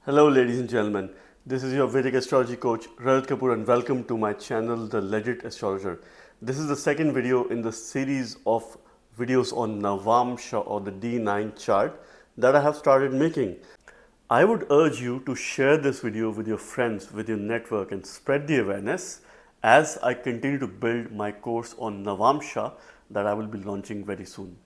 Hello ladies and gentlemen, this is your Vedic astrology coach Rajat Kapoor and welcome to my channel The Legit Astrologer. This is the second video in the series of videos on Navamsa or the D9 chart that I have started making. I would urge you to share this video with your friends, with your network and spread the awareness as I continue to build my course on Navamsa that I will be launching very soon.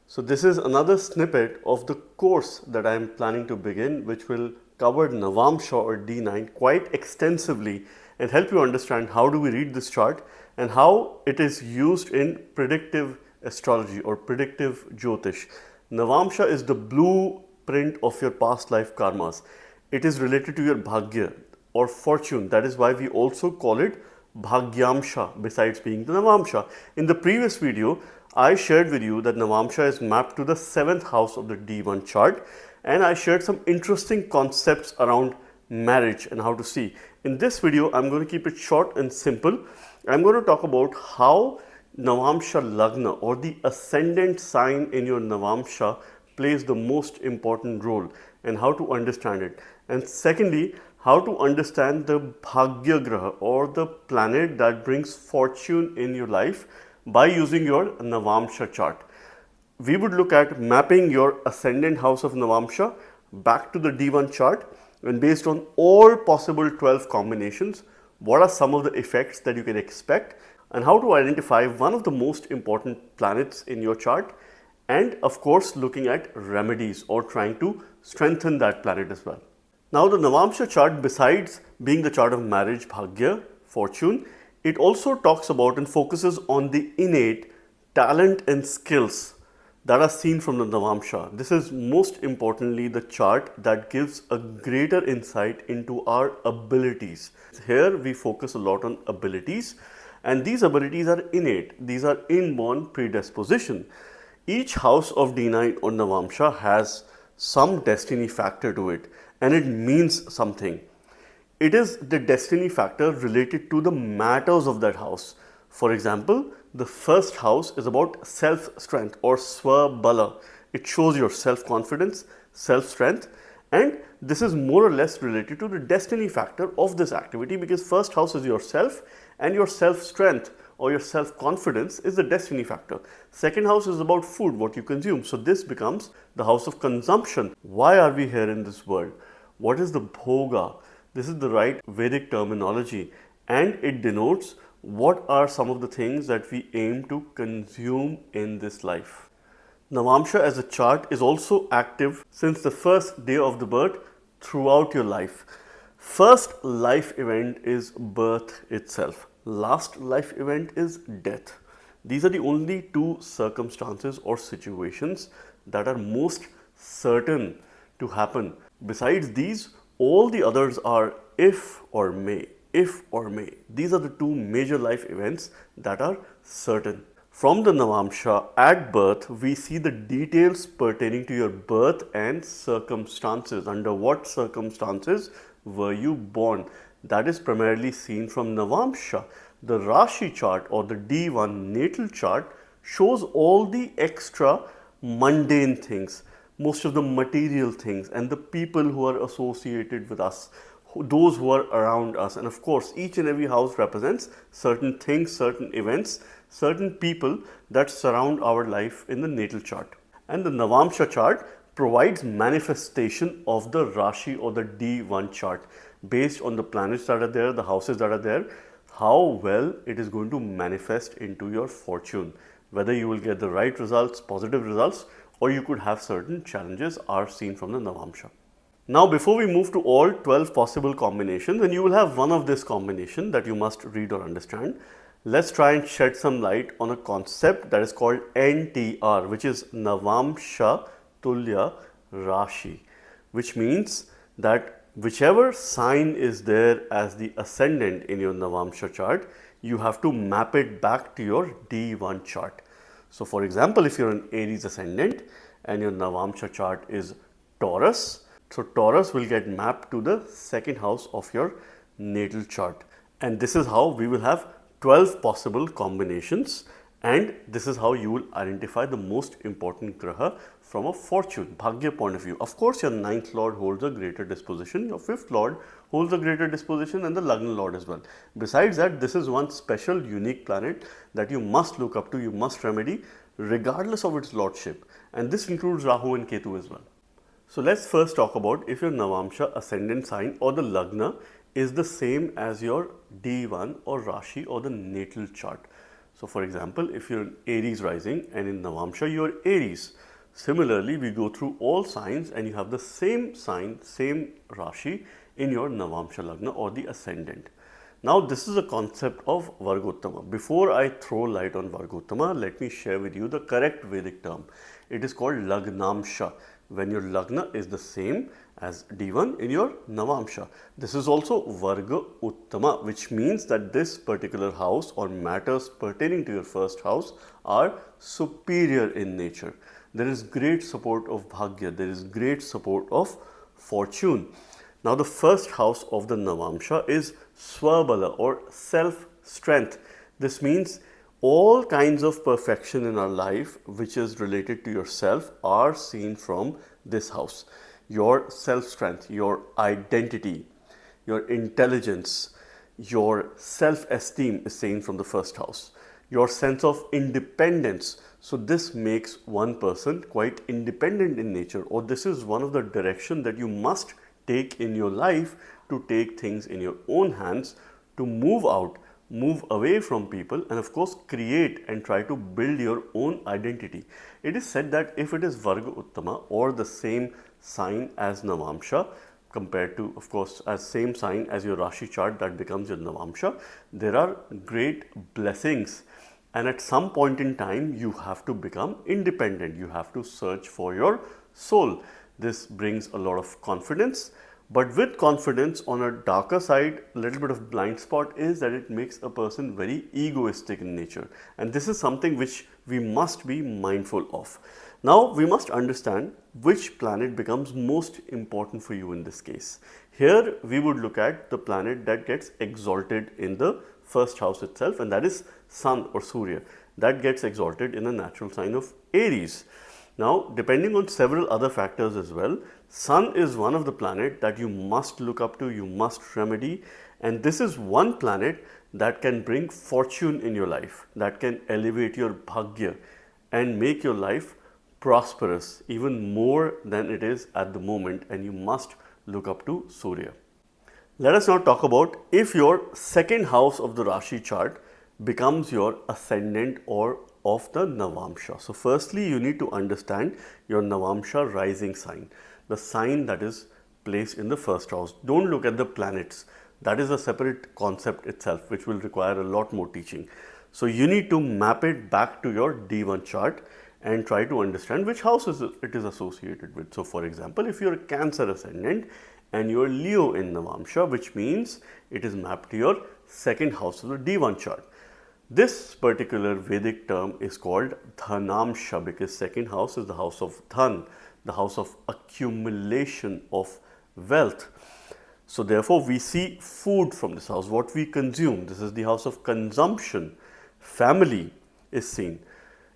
So this is another snippet of the course that I am planning to begin, which will cover Navamsa or D9 quite extensively and help you understand how do we read this chart and how it is used in predictive astrology or predictive Jyotish. Navamsa is the blueprint of your past life karmas. It is related to your bhagya or fortune. That is why we also call it Bhagyamsha besides being the Navamsa. In the previous video, I shared with you that Navamsa is mapped to the 7th house of the D1 chart, and I shared some interesting concepts around marriage and how to see. In this video, I'm going to keep it short and simple. I'm going to talk about how Navamsa Lagna or the ascendant sign in your Navamsa plays the most important role and how to understand it. And secondly, how to understand the Bhagya Graha or the planet that brings fortune in your life by using your Navamsa chart. We would look at mapping your ascendant house of Navamsa back to the D1 chart, and based on all possible 12 combinations, what are some of the effects that you can expect and how to identify one of the most important planets in your chart, and of course looking at remedies or trying to strengthen that planet as well. Now the Navamsa chart, besides being the chart of marriage, bhagya, fortune, it also talks about and focuses on the innate talent and skills that are seen from the Navamsa. This is most importantly the chart that gives a greater insight into our abilities. Here we focus a lot on abilities, and these abilities are innate. These are inborn predisposition. Each house of D9 or Navamsa has some destiny factor to it, and it means something. It is the destiny factor related to the matters of that house. For example, the first house is about self-strength or swa-bala. It shows your self-confidence, self-strength, and this is more or less related to the destiny factor of this activity, because first house is yourself and your self-strength or your self-confidence is the destiny factor. Second house is about food, what you consume. So this becomes the house of consumption. Why are we here in this world? What is the bhoga? This is the right Vedic terminology, and it denotes what are some of the things that we aim to consume in this life. Navamsa as a chart is also active since the first day of the birth throughout your life. First life event is birth itself. Last life event is death. These are the only two circumstances or situations that are most certain to happen. Besides these, all the others are if or may, if or may. These are the two major life events that are certain. From the Navamsa at birth, we see the details pertaining to your birth and circumstances. Under what circumstances were you born? That is primarily seen from Navamsa. The rashi chart or the D1 natal chart shows all the extra mundane things, most of the material things and the people who are associated with us, those who are around us. And of course, each and every house represents certain things, certain events, certain people that surround our life in the natal chart. And the Navamsa chart provides manifestation of the rashi or the D1 chart based on the planets that are there, the houses that are there, how well it is going to manifest into your fortune. Whether you will get the right results, positive results, or you could have certain challenges are seen from the Navamsa. Now before we move to all 12 possible combinations, and you will have one of this combination that you must read or understand, let's try and shed some light on a concept that is called NTR, which is Navamsa Tulya Rashi, which means that whichever sign is there as the ascendant in your Navamsa chart, you have to map it back to your D1 chart. So for example, if you're an Aries ascendant and your Navamsa chart is Taurus, so Taurus will get mapped to the second house of your natal chart. And this is how we will have 12 possible combinations. And this is how you will identify the most important graha from a fortune, bhagya point of view. Of course, your ninth lord holds a greater disposition, your fifth lord holds a greater disposition, and the Lagna lord as well. Besides that, this is one special, unique planet that you must look up to, you must remedy, regardless of its lordship. And this includes Rahu and Ketu as well. So let's first talk about if your Navamsa ascendant sign or the Lagna is the same as your D1 or Rashi or the natal chart. So for example, if you're an Aries rising and in Navamsa you're Aries. Similarly, we go through all signs and you have the same sign, same Rashi in your Navamsa Lagna or the ascendant. Now this is a concept of Vargottama. Before I throw light on Vargottama, let me share with you the correct Vedic term. It is called Lagnamsha, when your Lagna is the same as D1 in your Navamsha. This is also Varga Uttama, which means that this particular house or matters pertaining to your first house are superior in nature. There is great support of Bhagya, there is great support of fortune. Now the first house of the Navamsha is Swabala or self-strength. This means all kinds of perfection in our life which is related to yourself are seen from this house. Your self-strength, your identity, your intelligence, your self-esteem is seen from the first house. Your sense of independence. So this makes one person quite independent in nature, or this is one of the direction that you must take in your life to take things in your own hands, to move out, move away from people, and of course create and try to build your own identity. It is said that if it is Varga Uttama or the same sign as Navamsha, compared to, of course, as same sign as your Rashi chart, that becomes your Navamsha, there are great blessings. And at some point in time, you have to become independent. You have to search for your soul. This brings a lot of confidence. But with confidence, on a darker side, a little bit of blind spot is that it makes a person very egoistic in nature. And this is something which we must be mindful of. Now, we must understand which planet becomes most important for you in this case. Here, we would look at the planet that gets exalted in the first house itself, and that is Sun or Surya. That gets exalted in a natural sign of Aries. Now, depending on several other factors as well, Sun is one of the planet that you must look up to, you must remedy, and this is one planet that can bring fortune in your life, that can elevate your bhagya and make your life prosperous even more than it is at the moment, and you must look up to Surya. Let us now talk about if your second house of the Rashi chart becomes your ascendant or of the Navamsha. So firstly, you need to understand your Navamsha rising sign, the sign that is placed in the first house. Don't look at the planets. That is a separate concept itself, which will require a lot more teaching. So you need to map it back to your D1 chart and try to understand which house it is associated with. So for example, if you're a Cancer ascendant and you're Leo in Navamsha, which means it is mapped to your second house of the D1 chart. This particular Vedic term is called Dhanamsha because second house is the house of Dhan, the house of accumulation of wealth. So therefore, we see food from this house, what we consume. This is the house of consumption. Family is seen.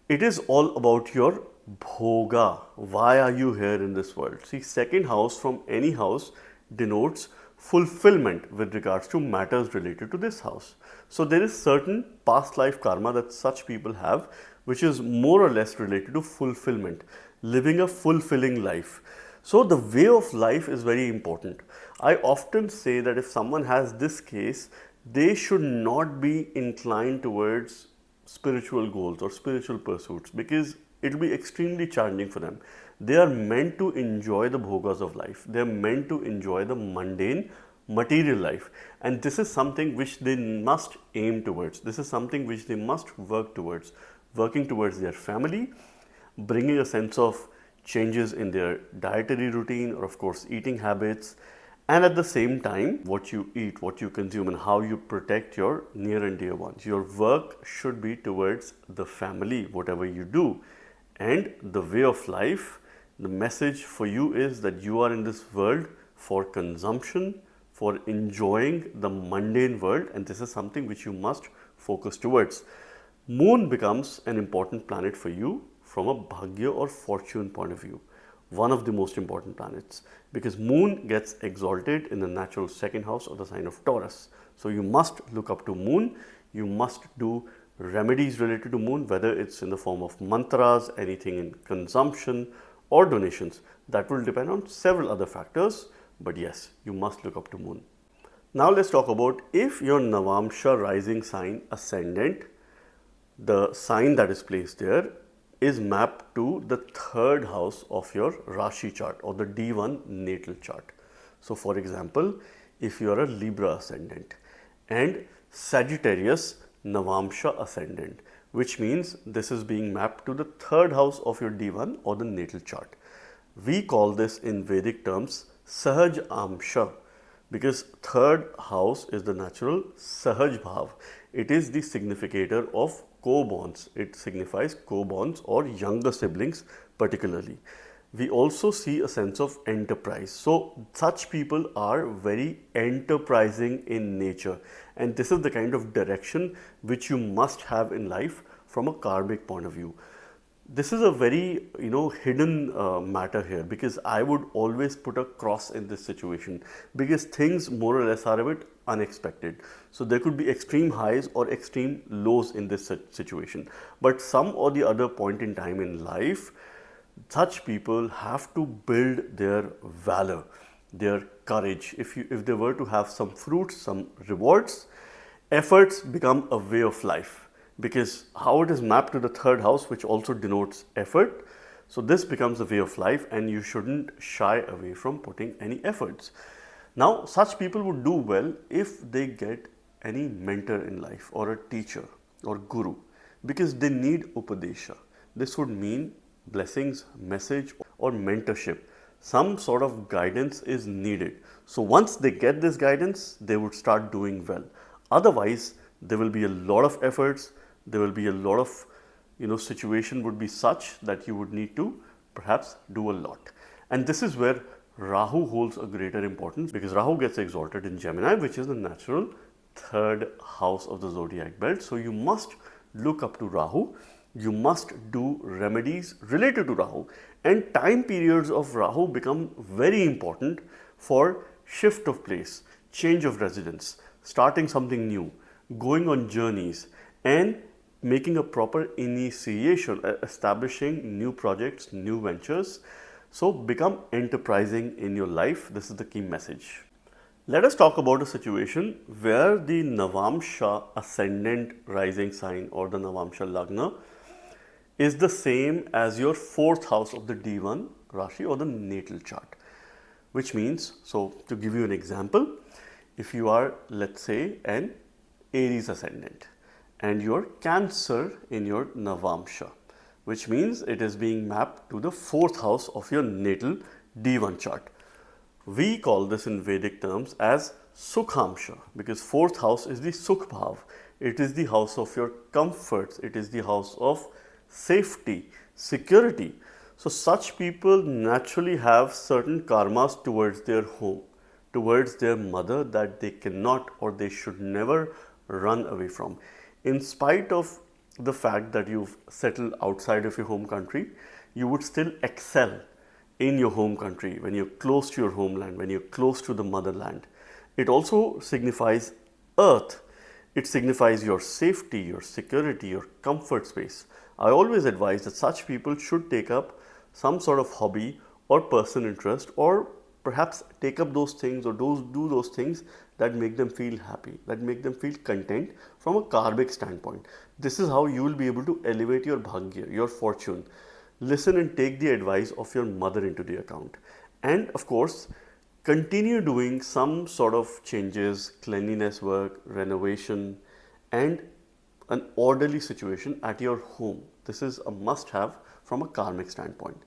It is all about your bhoga. Why are you here in this world? See, second house from any house denotes fulfillment with regards to matters related to this house. So there is certain past life karma that such people have, which is more or less related to fulfillment, living a fulfilling life. So the way of life is very important. I often say that if someone has this case, they should not be inclined towards spiritual goals or spiritual pursuits because it will be extremely challenging for them. They are meant to enjoy the bhogas of life. They are meant to enjoy the mundane material life, and this is something which they must aim towards. This is something which they must work towards, working towards their family, bringing a sense of changes in their dietary routine or of course eating habits, and at the same time what you eat, what you consume, and how you protect your near and dear ones. Your work should be towards the family, whatever you do, and the way of life. The message for you is that you are in this world for consumption, for enjoying the mundane world, and this is something which you must focus towards. Moon becomes an important planet for you from a bhagya or fortune point of view. One of the most important planets, because Moon gets exalted in the natural second house of the sign of Taurus. So you must look up to Moon. You must do remedies related to Moon, whether it's in the form of mantras, anything in consumption or donations. That will depend on several other factors, but yes, you must look up to Moon. Now let's talk about if your Navamsa rising sign ascendant, the sign that is placed there, is mapped to the third house of your rashi chart or the D1 natal chart. So for example, if you are a Libra ascendant and Sagittarius Navamsa ascendant, which means this is being mapped to the third house of your D1 or the natal chart. We call this in Vedic terms Sahaj Amsha, because third house is the natural Sahaj Bhav. It is the significator of co-bonds. It signifies co-bonds or younger siblings particularly. We also see a sense of enterprise. So such people are very enterprising in nature, and this is the kind of direction which you must have in life from a karmic point of view. This is a very hidden matter here, because I would always put a cross in this situation, because things more or less are a bit unexpected. So there could be extreme highs or extreme lows in this situation, but some or the other point in time in life, such people have to build their valor, their courage. If they were to have some fruits, some rewards, efforts become a way of life, because how it is mapped to the third house, which also denotes effort. So this becomes a way of life, and you shouldn't shy away from putting any efforts. Now, such people would do well if they get any mentor in life or a teacher or guru, because they need upadesha. This would mean blessings, message or mentorship. Some sort of guidance is needed. So once they get this guidance, they would start doing well. Otherwise, there will be a lot of efforts. There will be a lot of, situation would be such that you would need to perhaps do a lot. And this is where Rahu holds a greater importance, because Rahu gets exalted in Gemini, which is the natural third house of the zodiac belt. So you must look up to Rahu. You must do remedies related to Rahu, and time periods of Rahu become very important for shift of place, change of residence, starting something new, going on journeys, and making a proper initiation, establishing new projects, new ventures. So become enterprising in your life. This is the key message. Let us talk about a situation where the Navamsa ascendant rising sign or the Navamsa Lagna is the same as your fourth house of the D1 rashi or the natal chart. Which means, so to give you an example, if you are, let's say, an Aries ascendant and your Cancer in your Navamsa, which means it is being mapped to the fourth house of your natal D1 chart. We call this in Vedic terms as Sukhamsha, because fourth house is the Sukh Bhav. It is the house of your comforts. It is the house of safety, security. So such people naturally have certain karmas towards their home, towards their mother, that they cannot or they should never run away from. In spite of the fact that you've settled outside of your home country, you would still excel in your home country when you're close to your homeland, when you're close to the motherland. It also signifies earth. It signifies your safety, your security, your comfort space. I always advise that such people should take up some sort of hobby or personal interest, or perhaps take up those things or do those things that make them feel happy, that make them feel content from a karmic standpoint. This is how you will be able to elevate your bhagya, your fortune. Listen and take the advice of your mother into the account. And of course, continue doing some sort of changes, cleanliness work, renovation, and an orderly situation at your home. This is a must-have from a karmic standpoint.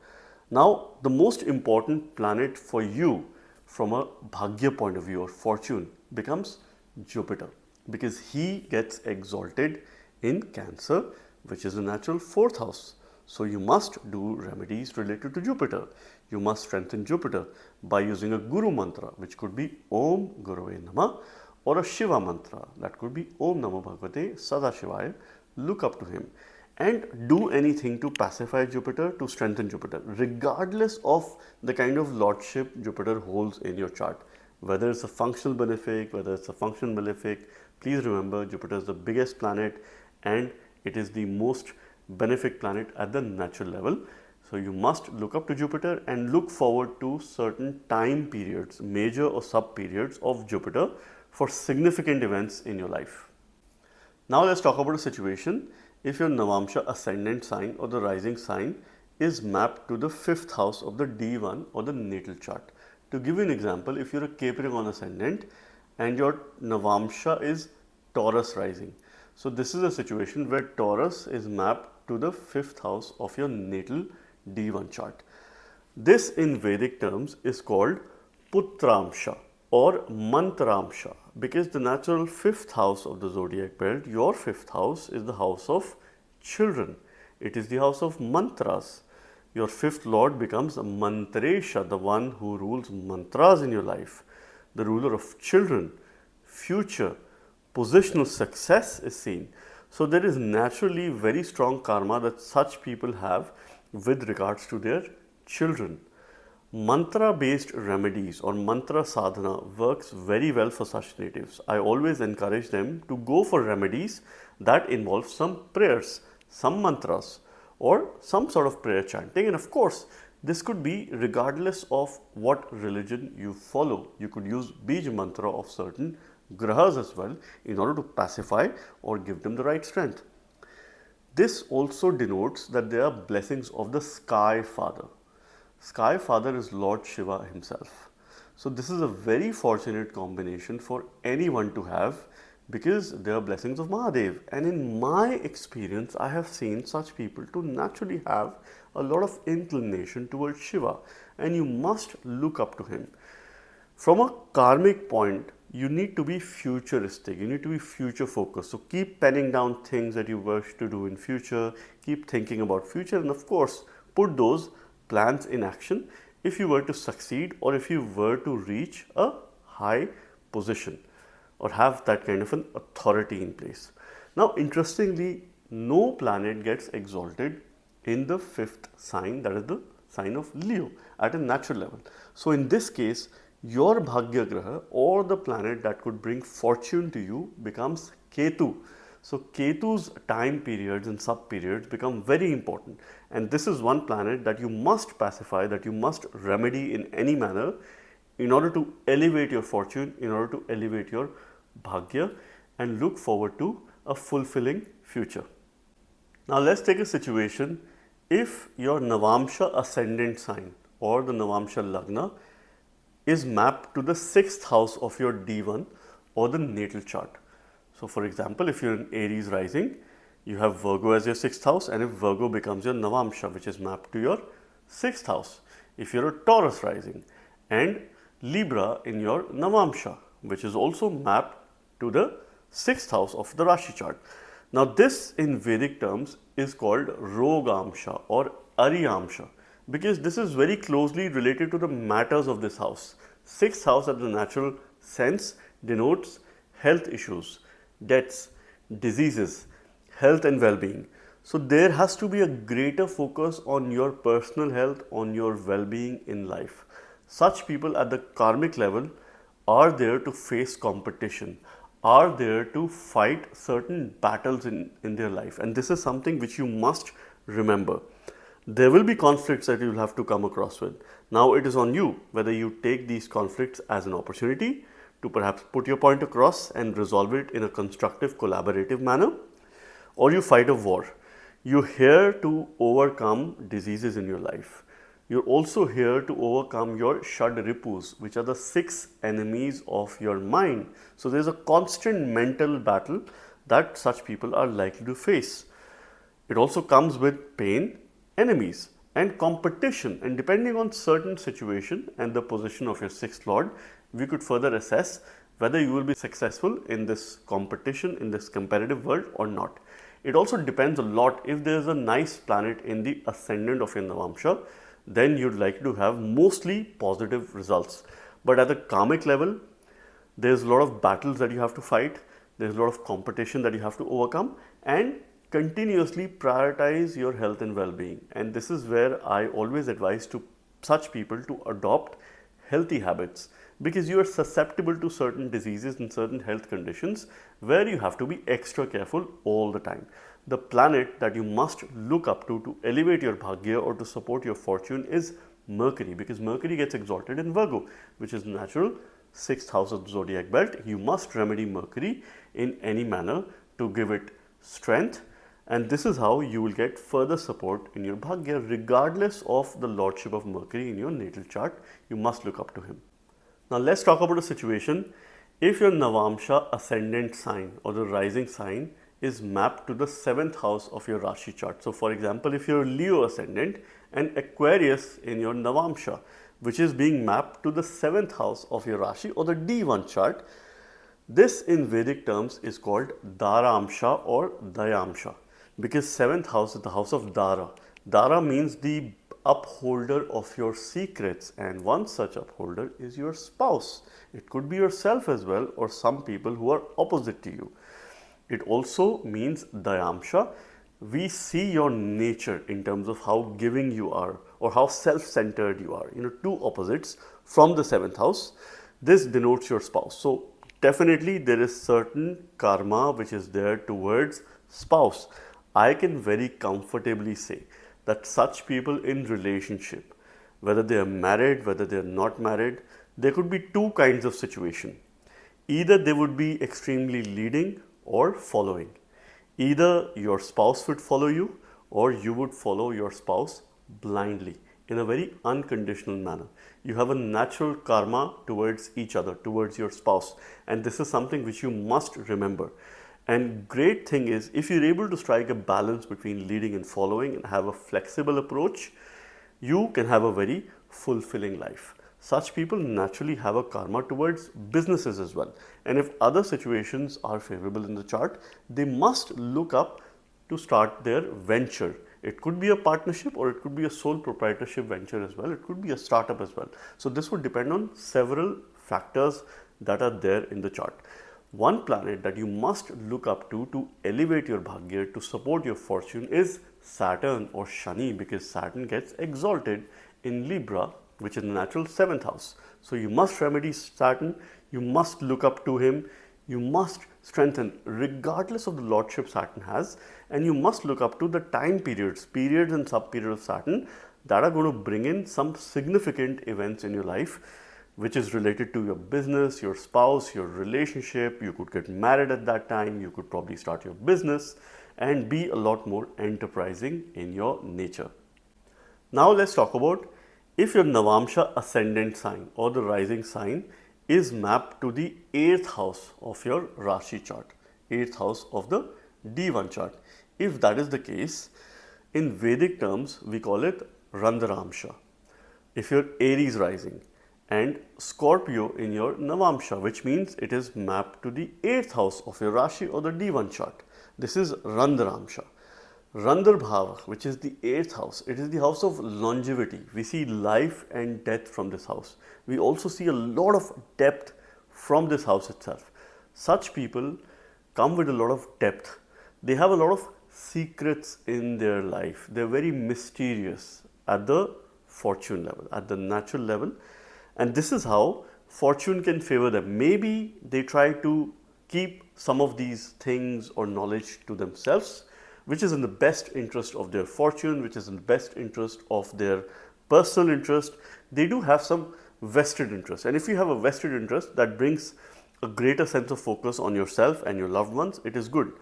Now, the most important planet for you from a bhagya point of view or fortune becomes Jupiter, because he gets exalted in Cancer, which is the natural fourth house. So you must do remedies related to Jupiter. You must strengthen Jupiter by using a Guru mantra, which could be Om Gurave Namah, or a Shiva mantra, that could be Om Namo Bhagavate Sadashivaya look up to him and do anything to pacify Jupiter, to strengthen Jupiter, regardless of the kind of lordship Jupiter holds in your chart. Whether it's a functional benefic, whether it's a functional malefic, please remember Jupiter is the biggest planet and it is the most benefic planet at the natural level. So you must look up to Jupiter and look forward to certain time periods, major or sub periods of Jupiter for significant events in your life. Now let's talk about a situation if your Navamsa Ascendant sign or the rising sign is mapped to the 5th house of the D1 or the natal chart. To give you an example, if you're a Capricorn Ascendant and your Navamsa is Taurus rising. So this is a situation where Taurus is mapped to the 5th house of your natal D1 chart. This in Vedic terms is called Putramsha or Mantramsha, because the natural 5th house of the zodiac belt, your 5th house, is the house of children. It is the house of mantras. Your 5th lord becomes Mantresha, the one who rules mantras in your life, the ruler of children, future, positional success is seen. So there is naturally very strong karma that such people have with regards to their children. Mantra based remedies or mantra sadhana works very well for such natives. I always encourage them to go for remedies that involve some prayers, some mantras or some sort of prayer chanting, and of course this could be regardless of what religion you follow. You could use Bij mantra of certain grahas as well in order to pacify or give them the right strength. This also denotes that there are blessings of the Sky Father. Sky Father is Lord Shiva himself. So this is a very fortunate combination for anyone to have because they are blessings of Mahadev. And in my experience, I have seen such people to naturally have a lot of inclination towards Shiva, and you must look up to him. From a karmic point, you need to be futuristic, you need to be future focused. So keep penning down things that you wish to do in future, keep thinking about future, and of course put those plans in action if you were to succeed or if you were to reach a high position or have that kind of an authority in place. Now interestingly, no planet gets exalted in the 5th sign, that is the sign of Leo, at a natural level. So in this case, your Bhagya Graha or the planet that could bring fortune to you becomes Ketu. So Ketu's time periods and sub periods become very important, and this is one planet that you must pacify, that you must remedy in any manner in order to elevate your fortune, in order to elevate your Bhagya and look forward to a fulfilling future. Now let's take a situation if your Navamsa Ascendant sign or the Navamsa Lagna is mapped to the 6th house of your D1 or the natal chart. So for example, if you're in Aries rising, you have Virgo as your 6th house, and if Virgo becomes your Navamsa, which is mapped to your 6th house. If you're a Taurus rising, and Libra in your Navamsa, which is also mapped to the 6th house of the rashi chart. Now this in Vedic terms is called Rogamsha or Ariyamsha, because this is very closely related to the matters of this house. 6th house at the natural sense denotes health issues, deaths, diseases, health and well-being. So there has to be a greater focus on your personal health, on your well-being in life. Such people at the karmic level are there to face competition, are there to fight certain battles in their life, and this is something which you must remember. There will be conflicts that you will have to come across with. Now it is on you whether you take these conflicts as an opportunity to perhaps put your point across and resolve it in a constructive, collaborative manner, or you fight a war. You're here to overcome diseases in your life. You're also here to overcome your Shad Ripus, which are the 6 enemies of your mind. So there's a constant mental battle that such people are likely to face. It also comes with pain, enemies, and competition, and depending on certain situation and the position of your 6th lord, we could further assess whether you will be successful in this competition, in this competitive world or not. It also depends a lot if there is a nice planet in the ascendant of your Navamsa, then you'd like to have mostly positive results. But at the karmic level, there's a lot of battles that you have to fight, there's a lot of competition that you have to overcome, and continuously prioritize your health and well-being. And this is where I always advise to such people to adopt healthy habits, because you are susceptible to certain diseases and certain health conditions where you have to be extra careful all the time. The planet that you must look up to elevate your bhagya or to support your fortune is Mercury, because Mercury gets exalted in Virgo, which is natural 6th house of the zodiac belt. You must remedy Mercury in any manner to give it strength, and this is how you will get further support in your bhagya regardless of the lordship of Mercury in your natal chart. You must look up to him. Now let's talk about a situation if your Navamsa Ascendant sign or the rising sign is mapped to the 7th house of your rashi chart. So for example, if you're Leo Ascendant and Aquarius in your Navamsa, which is being mapped to the 7th house of your rashi or the D1 chart, this in Vedic terms is called Daramsha or Dayamsha, because 7th house is the house of Dara. Dara means the upholder of your secrets, and one such upholder is your spouse. It could be yourself as well, or some people who are opposite to you. It also means Dayamsha. We see your nature in terms of how giving you are or how self-centered you are. Two opposites from the 7th house. This denotes your spouse. So definitely there is certain karma which is there towards spouse. I can very comfortably say that such people in relationship, whether they are married, whether they are not married, there could be two kinds of situation. Either they would be extremely leading or following. Either your spouse would follow you or you would follow your spouse blindly in a very unconditional manner. You have a natural karma towards each other, towards your spouse, and this is something which you must remember. And great thing is, if you're able to strike a balance between leading and following and have a flexible approach, you can have a very fulfilling life. Such people naturally have a karma towards businesses as well. And if other situations are favorable in the chart, they must look up to start their venture. It could be a partnership or it could be a sole proprietorship venture as well. It could be a startup as well. So this would depend on several factors that are there in the chart. One planet that you must look up to elevate your bhagya, to support your fortune, is Saturn or Shani, because Saturn gets exalted in Libra, which is the natural 7th house. So you must remedy Saturn, you must look up to him, you must strengthen regardless of the lordship Saturn has, and you must look up to the time periods and sub-periods of Saturn that are going to bring in some significant events in your life, which is related to your business, your spouse, your relationship. You could get married at that time, you could probably start your business and be a lot more enterprising in your nature. Now let's talk about if your Navamsa Ascendant sign or the rising sign is mapped to the 8th house of your rashi chart, 8th house of the D1 chart. If that is the case, in Vedic terms we call it Randaramsha. If you're Aries rising and Scorpio in your Navamsha, which means it is mapped to the 8th house of your rashi or the D1 chart, this is Randaramsha. Randar Bhava, which is the 8th house, it is the house of longevity. We see life and death from this house. We also see a lot of depth from this house itself. Such people come with a lot of depth. They have a lot of secrets in their life. They're very mysterious at the fortune level, at the natural level. And this is how fortune can favor them. Maybe they try to keep some of these things or knowledge to themselves, which is in the best interest of their fortune, which is in the best interest of their personal interest. They do have some vested interest. And if you have a vested interest, that brings a greater sense of focus on yourself and your loved ones. It is good.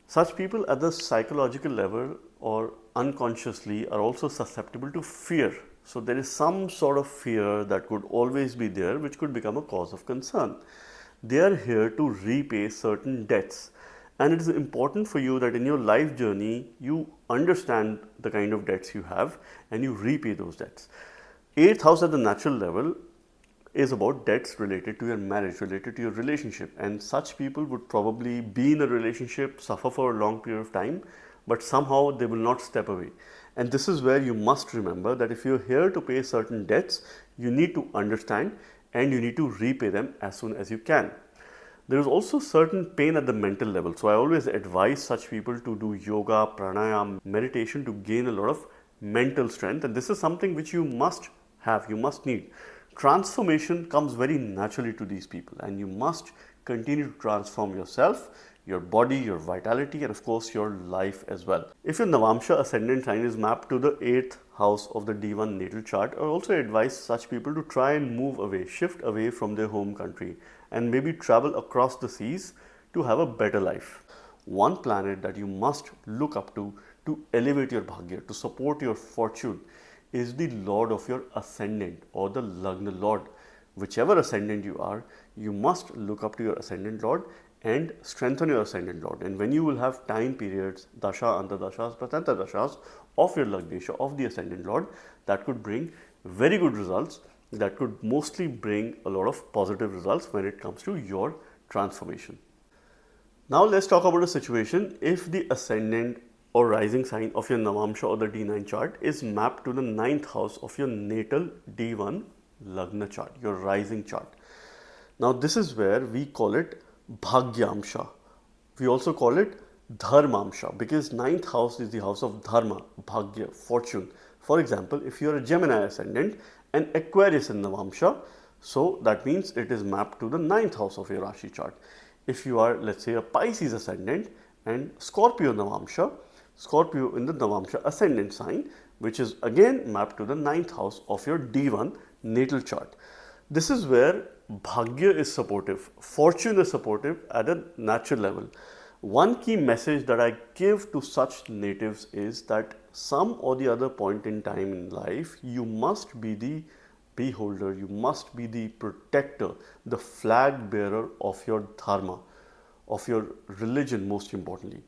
Such people at the psychological level or unconsciously are also susceptible to fear. So there is some sort of fear that could always be there, which could become a cause of concern. They are here to repay certain debts. And it is important for you that in your life journey, you understand the kind of debts you have and you repay those debts. 8th house at the natural level is about debts related to your marriage, related to your relationship. And such people would probably be in a relationship, suffer for a long period of time, but somehow they will not step away. And this is where you must remember that if you're here to pay certain debts, you need to understand and you need to repay them as soon as you can. There is also certain pain at the mental level. So I always advise such people to do yoga, pranayama, meditation to gain a lot of mental strength. And this is something which you must have, you must need. Transformation comes very naturally to these people, and you must continue to transform yourself, your body, your vitality, and of course your life as well. If your Navamsa Ascendant sign is mapped to the 8th house of the D1 natal chart, I also advise such people to try and move away, shift away from their home country, and maybe travel across the seas to have a better life. One planet that you must look up to elevate your bhagya, to support your fortune, is the Lord of your Ascendant or the Lagna Lord. Whichever Ascendant you are, you must look up to your Ascendant Lord and strengthen your Ascendant Lord. And when you will have time periods, dasha, antardashas, pratanta dashas of your Lagnesha, of the Ascendant Lord, that could bring very good results, that could mostly bring a lot of positive results when it comes to your transformation. Now let's talk about a situation if the Ascendant or rising sign of your Navamsa or the D9 chart is mapped to the 9th house of your natal D1 Lagna chart, your rising chart. Now this is where we call it Bhagyamsha. We also call it Dharmamsha, because 9th house is the house of Dharma, Bhagya, fortune. For example, if you are a Gemini Ascendant and Aquarius in Navamsha, so that means it is mapped to the 9th house of your Rashi chart. If you are, let's say, a Pisces Ascendant and Scorpio Navamsha, Scorpio in the Navamsa Ascendant sign, which is again mapped to the 9th house of your D1 natal chart. This is where Bhagya is supportive, fortune is supportive at a natural level. One key message that I give to such natives is that some or the other point in time in life, you must be the beholder, you must be the protector, the flag bearer of your dharma, of your religion most importantly.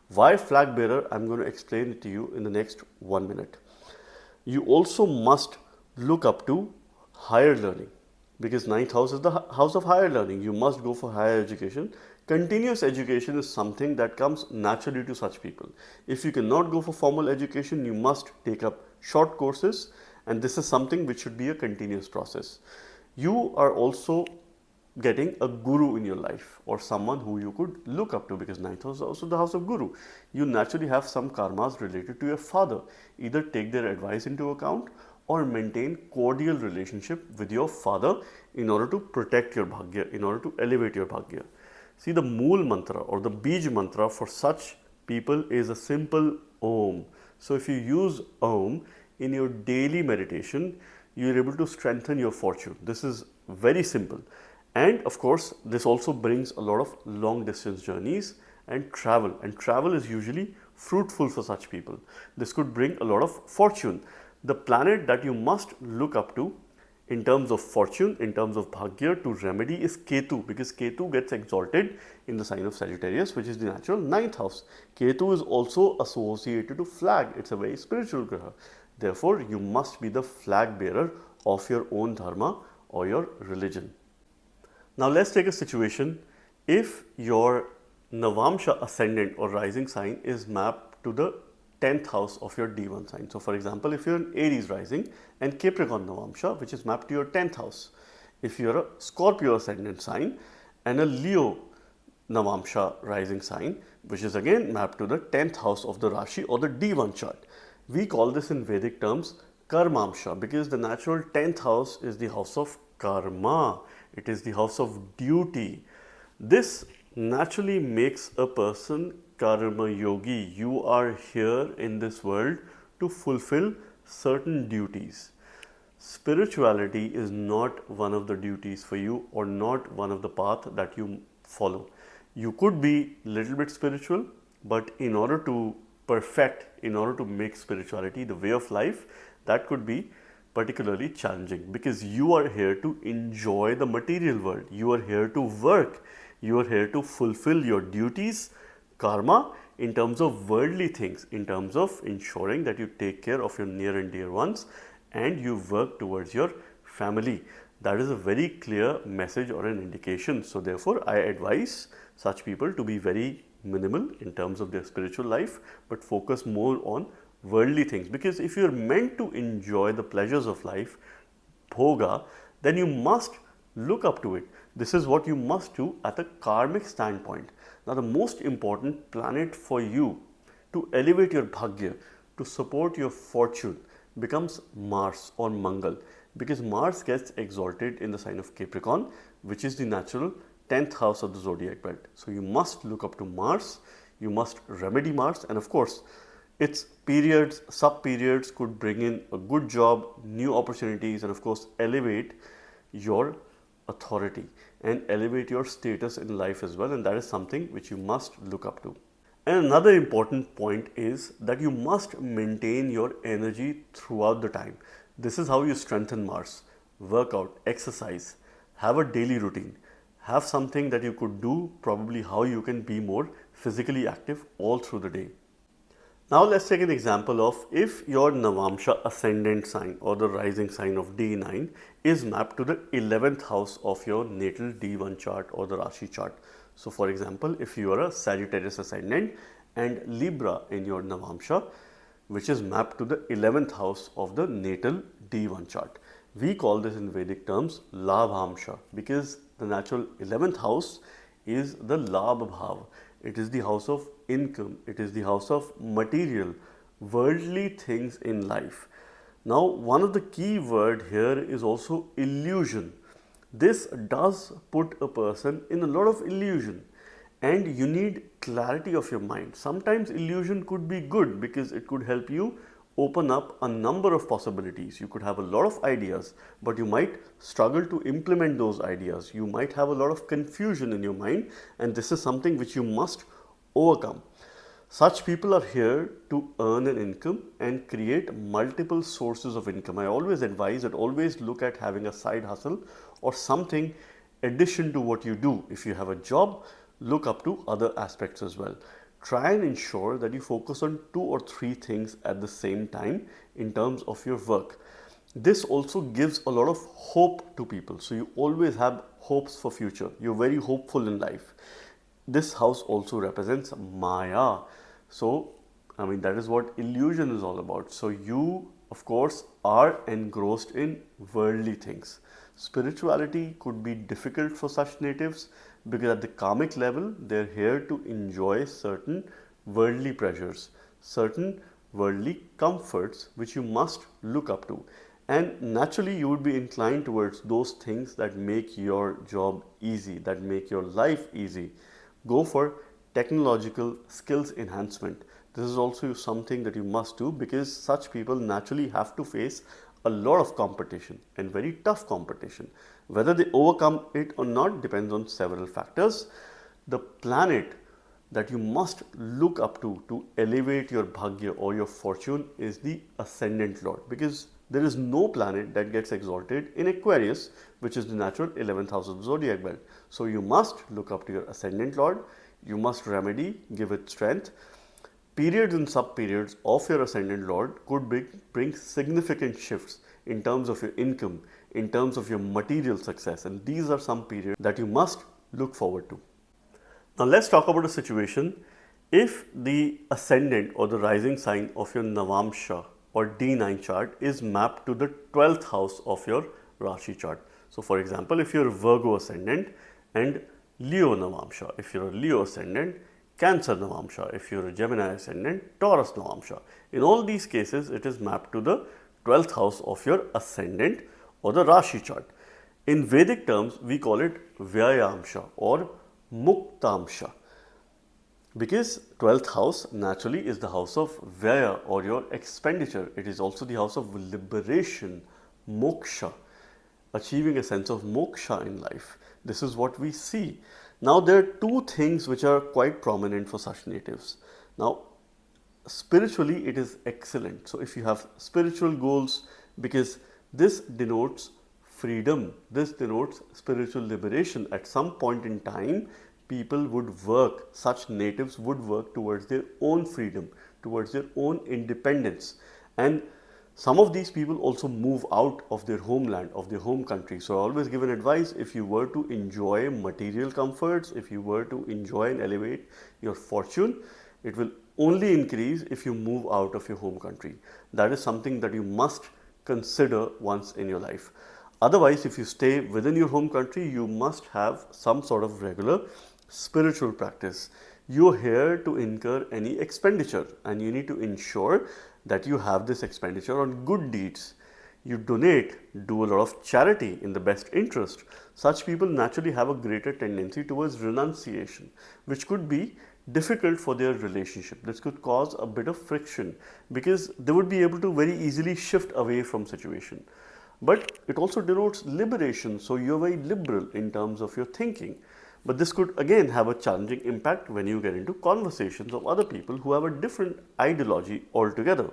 Why flag bearer? I'm going to explain it to you in the next 1 minute. You also must look up to higher learning, because 9th house is the house of higher learning. You must go for higher education. Continuous education is something that comes naturally to such people. If you cannot go for formal education, you must take up short courses, and this is something which should be a continuous process. You are also getting a guru in your life, or someone who you could look up to, because 9th house is also the house of guru. You naturally have some karmas related to your father. Either take their advice into account or maintain cordial relationship with your father in order to protect your bhagya, in order to elevate your bhagya. See, the mool mantra or the bij mantra for such people is a simple Om. So if you use Om in your daily meditation, you are able to strengthen your fortune. This is very simple. And of course, this also brings a lot of long distance journeys and travel is usually fruitful for such people. This could bring a lot of fortune. The planet that you must look up to in terms of fortune, in terms of bhagya to remedy is Ketu, because Ketu gets exalted in the sign of Sagittarius, which is the natural 9th house. Ketu is also associated to flag. It's a very spiritual graha. Therefore, you must be the flag bearer of your own dharma or your religion. Now let's take a situation if your Navamsa Ascendant or rising sign is mapped to the 10th house of your D1 sign. So for example, if you're an Aries rising and Capricorn Navamsa, which is mapped to your 10th house. If you're a Scorpio Ascendant sign and a Leo Navamsa rising sign, which is again mapped to the 10th house of the Rashi or the D1 chart. We call this in Vedic terms Karmamsha, because the natural 10th house is the house of karma. It is the house of duty. This naturally makes a person karma yogi. You are here in this world to fulfill certain duties. Spirituality is not one of the duties for you, or not one of the path that you follow. You could be a little bit spiritual, but in order to perfect, in order to make spirituality the way of life, that could be particularly challenging, because you are here to enjoy the material world. You are here to work. You are here to fulfill your duties, karma, in terms of worldly things, in terms of ensuring that you take care of your near and dear ones and you work towards your family. That is a very clear message or an indication. So therefore, I advise such people to be very minimal in terms of their spiritual life, but focus more on worldly things, because if you are meant to enjoy the pleasures of life, bhoga, then you must look up to it. This is what you must do at a karmic standpoint. Now, the most important planet for you to elevate your bhagya, to support your fortune, becomes Mars or Mangal, because Mars gets exalted in the sign of Capricorn, which is the natural 10th house of the zodiac belt. So you must look up to Mars, you must remedy Mars, and of course, its periods, sub periods could bring in a good job, new opportunities, and of course, elevate your authority and elevate your status in life as well. And that is something which you must look up to. And another important point is that you must maintain your energy throughout the time. This is how you strengthen Mars. Workout, exercise, have a daily routine, have something that you could do, probably how you can be more physically active all through the day. Now let's take an example of if your Navamsa Ascendant sign or the rising sign of D9 is mapped to the 11th house of your natal D1 chart or the Rashi chart. So for example, if you are a Sagittarius Ascendant and Libra in your Navamsa, which is mapped to the 11th house of the natal D1 chart. We call this in Vedic terms Labhamsha, because the natural 11th house is the Labh Bhav. It is the house of income, it is the house of material, worldly things in life. Now, one of the key word here is also illusion. This does put a person in a lot of illusion, and you need clarity of your mind. Sometimes illusion could be good because it could help you open up a number of possibilities. You could have a lot of ideas, but you might struggle to implement those ideas. You might have a lot of confusion in your mind, and this is something which you must overcome. Such people are here to earn an income and create multiple sources of income. I always advise that always look at having a side hustle or something addition to what you do. If you have a job, look up to other aspects as well. Try and ensure that you focus on 2 or 3 things at the same time in terms of your work. This also gives a lot of hope to people. So you always have hopes for future. You're very hopeful in life. This house also represents Maya. So, that is what illusion is all about. So you, of course, are engrossed in worldly things. Spirituality could be difficult for such natives because at the karmic level, they're here to enjoy certain worldly pleasures, certain worldly comforts, which you must look up to. And naturally, you would be inclined towards those things that make your job easy, that make your life easy. Go for technological skills enhancement. This is also something that you must do because such people naturally have to face a lot of competition and very tough competition. Whether they overcome it or not depends on several factors. The planet that you must look up to elevate your bhagya or your fortune is the Ascendant Lord, because there is no planet that gets exalted in Aquarius, which is the natural 11th house of the zodiac belt. So you must look up to your Ascendant Lord, you must remedy, give it strength. Periods and sub-periods of your Ascendant Lord could bring significant shifts in terms of your income, in terms of your material success, and these are some periods that you must look forward to. Now let's talk about a situation if the Ascendant or the rising sign of your Navamsa or D9 chart is mapped to the 12th house of your Rashi chart. So for example, if you're a Virgo Ascendant and Leo Navamsa, if you're a Leo Ascendant, Cancer Navamsa, if you're a Gemini Ascendant, Taurus Navamsa. In all these cases, it is mapped to the 12th house of your Ascendant or the Rashi chart. In Vedic terms, we call it Vyayamsha or Muktamsha, because 12th house naturally is the house of Vyaya or your expenditure. It is also the house of liberation, moksha, achieving a sense of moksha in life. This is what we see. Now, there are 2 things which are quite prominent for such natives. Now, spiritually, it is excellent. So, if you have spiritual goals, because this denotes freedom, this denotes spiritual liberation. At some point in time, people would work, such natives would work towards their own freedom, towards their own independence. And some of these people also move out of their homeland, of their home country. So I always give an advice, if you were to enjoy material comforts, if you were to enjoy and elevate your fortune, it will only increase if you move out of your home country. That is something that you must consider once in your life. Otherwise, if you stay within your home country, you must have some sort of regular spiritual practice. You're here to incur any expenditure, and you need to ensure that you have this expenditure on good deeds. You donate, do a lot of charity in the best interest. Such people naturally have a greater tendency towards renunciation, which could be difficult for their relationship. This could cause a bit of friction because they would be able to very easily shift away from situation. But it also denotes liberation, so you're very liberal in terms of your thinking. But this could again have a challenging impact when you get into conversations of other people who have a different ideology altogether.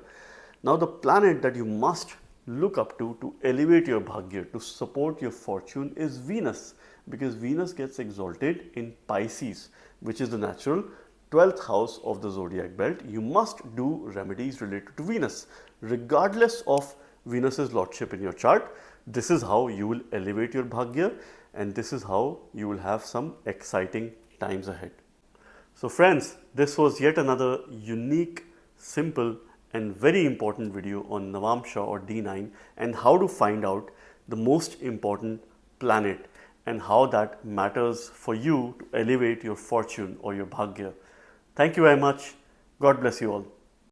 Now, the planet that you must look up to elevate your bhagya, to support your fortune, is Venus, because Venus gets exalted in Pisces, which is the natural 12th house of the zodiac belt. You must do remedies related to Venus, regardless of Venus's lordship in your chart. This is how you will elevate your bhagya, and this is how you will have some exciting times ahead. So friends, this was yet another unique, simple and very important video on Navamsa or D9 and how to find out the most important planet and how that matters for you to elevate your fortune or your bhagya. Thank you very much. God bless you all.